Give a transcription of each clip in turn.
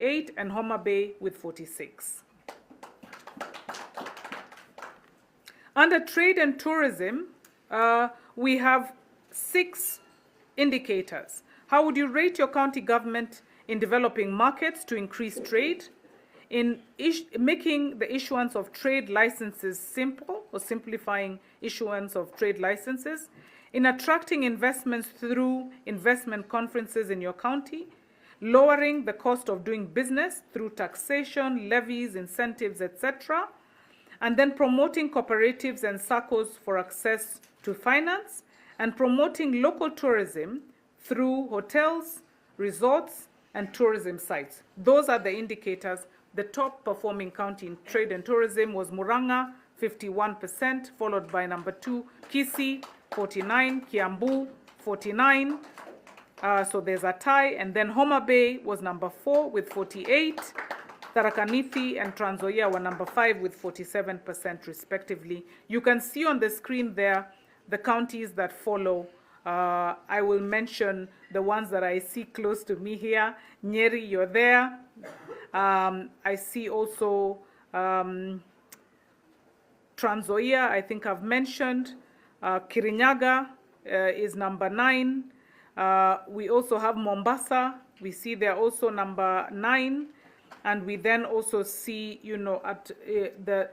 48, and Homa Bay with 46. Under trade and tourism, we have 6 indicators. How would you rate your county government in developing markets to increase trade, in making the issuance of trade licenses simple or simplifying issuance of trade licenses, in attracting investments through investment conferences in your county, lowering the cost of doing business through taxation, levies, incentives, etc., and then promoting cooperatives and SACCOs for access to finance, and promoting local tourism through hotels, resorts, and tourism sites. Those are the indicators. The top performing county in trade and tourism was Murang'A, 51%, followed by number 2, Kisii, 49, Kiambu, 49. So there's a tie. And then Homa Bay was number 4 with 48. Tharaka Nithi and Trans Nzoia were number 5 with 47% respectively. You can see on the screen there the counties that follow. I will mention the ones that I see close to me here. Nyeri, you're there. I see also Trans Nzoia, I think I've mentioned. Kirinyaga is number 9. We also have Mombasa. We see there also number 9. And we then also see, at the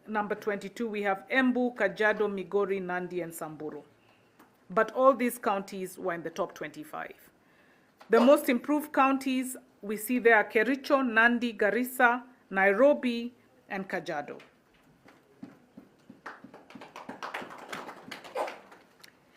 number 22, we have Embu, Kajiado, Migori, Nandi, and Samburu. But all these counties were in the top 25. The most improved counties we see there are Kericho, Nandi, Garissa, Nairobi, and Kajiado.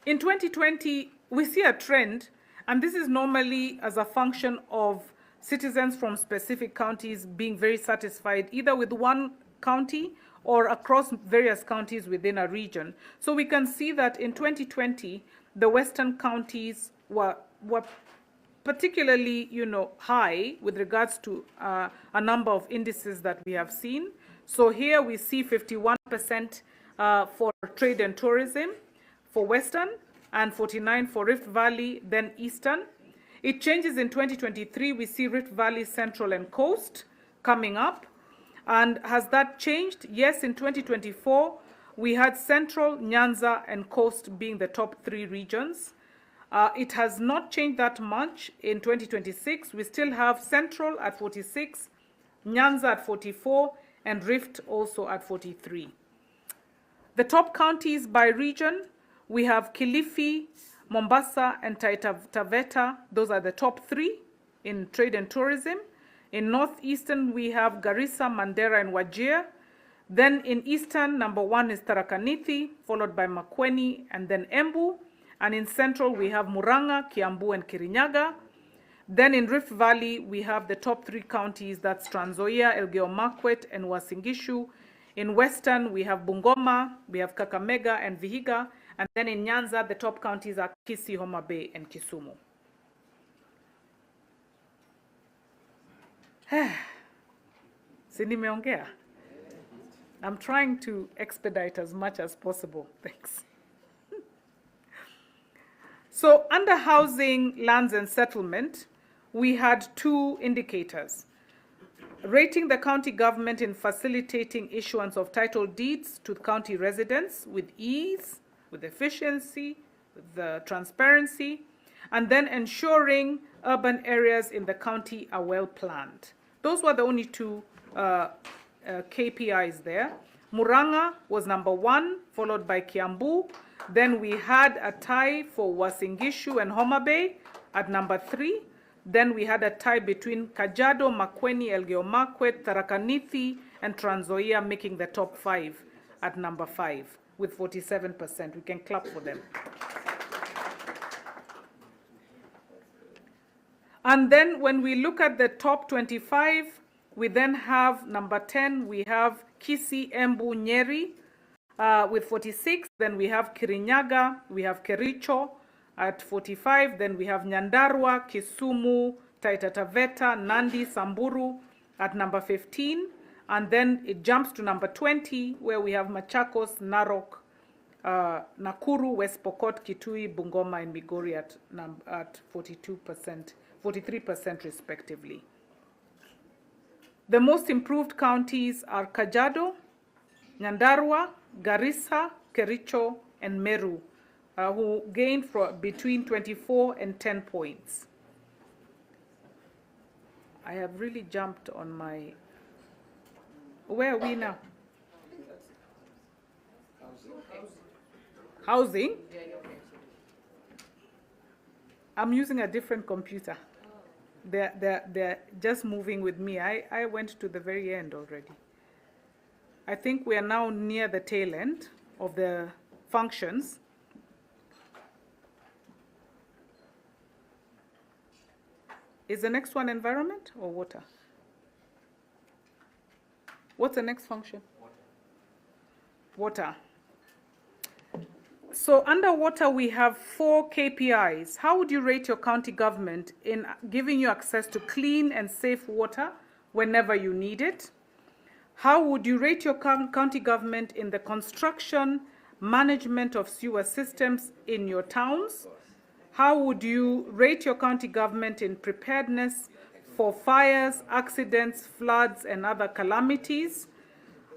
In 2020, we see a trend, and this is normally as a function of citizens from specific counties being very satisfied either with one county or across various counties within a region. So we can see that in 2020, the western counties were particularly, high with regards to a number of indices that we have seen. So here we see 51% for trade and tourism for western, and 49 for Rift Valley, then eastern. It changes in 2023. We see Rift Valley, Central, and Coast coming up. And has that changed? Yes, in 2024, we had Central, Nyanza, and Coast being the top 3 regions. It has not changed that much in 2026. We still have Central at 46, Nyanza at 44, and Rift also at 43. The top counties by region, we have Kilifi, Mombasa, and Taita Taveta. Those are the top 3 in trade and tourism. In northeastern, we have Garissa, Mandera, and Wajir. Then in eastern, number 1 is Tharaka Nithi, followed by Makueni, and then Embu. And in central, we have Murang'A, Kiambu, and Kirinyaga. Then in Rift Valley, we have the top 3 counties, that's Trans Nzoia, Elgeyo Marakwet, and Uasin Gishu. In western, we have Bungoma, we have Kakamega, and Vihiga. And then in Nyanza, the top counties are Kisii, Homa Bay, and Kisumu. Nimeongea. I'm trying to expedite as much as possible. Thanks. So under housing, lands, and settlement, we had 2 indicators. Rating the county government in facilitating issuance of title deeds to county residents with ease, with efficiency, with transparency, and then ensuring urban areas in the county are well planned. Those were the only 2 KPIs there. Murang'A was number 1, followed by Kiambu. Then we had a tie for Uasin Gishu and Homa Bay at number 3. Then we had a tie between Kajiado, Makueni, Elgeyo Marakwet, Tharaka Nithi, and Trans Nzoia, making the top 5 at number 5 with 47%. We can clap for them. And then when we look at the top 25, we then have number 10, we have Kisii, Embu, Nyeri with 46. Then we have Kirinyaga, we have Kericho at 45. Then we have Nyandarua, Kisumu, Taita Taveta, Nandi, Samburu at number 15. And then it jumps to number 20, where we have Machakos, Narok, Nakuru, West Pokot, Kitui, Bungoma, and Migori at 42%, 43% respectively. The most improved counties are Kajiado, Nyandarua, Garissa, Kericho, and Meru, who gained between 24 and 10 points. I have really jumped on my... Where are we now? Housing? I'm using a different computer. They're just moving with me. I went to the very end already. I think we are now near the tail end of the functions. Is the next one environment or water? What's the next function? Water. So under water, we have 4 KPIs. How would you rate your county government in giving you access to clean and safe water whenever you need it? How would you rate your county government in the construction, management of sewer systems in your towns? How would you rate your county government in preparedness for fires, accidents, floods, and other calamities?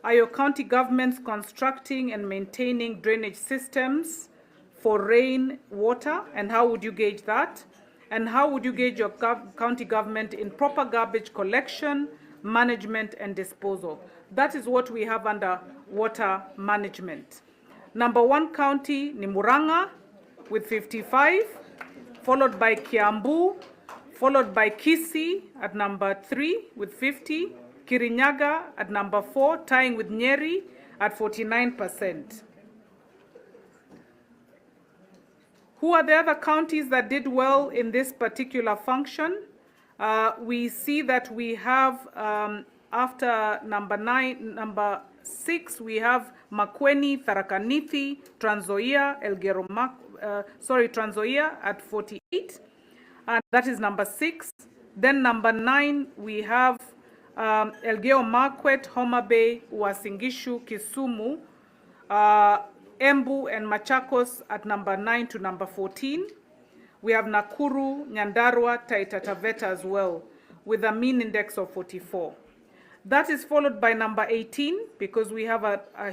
Are your county governments constructing and maintaining drainage systems for rain water? And how would you gauge that? And how would you gauge your county government in proper garbage collection, management, and disposal? That is what we have under water management. Number 1 county, ni Murang'A with 55, followed by Kiambu, followed by Kisii at number 3 with 50, Kirinyaga at number 4, tying with Nyeri at 49%. Who are the other counties that did well in this particular function? We see that we have, after number 6, we have Makueni, Tharaka Nithi, Trans Nzoia, Trans Nzoia at 48, and that is number 6. Then number 9, we have Elgeyo Marakwet, Homa Bay, Uasin Gishu, Kisumu, Embu and Machakos at number 9 to number 14. We have Nakuru, Nyandarua, Taita Taveta as well, with a mean index of 44. That is followed by number 18, because we have a huge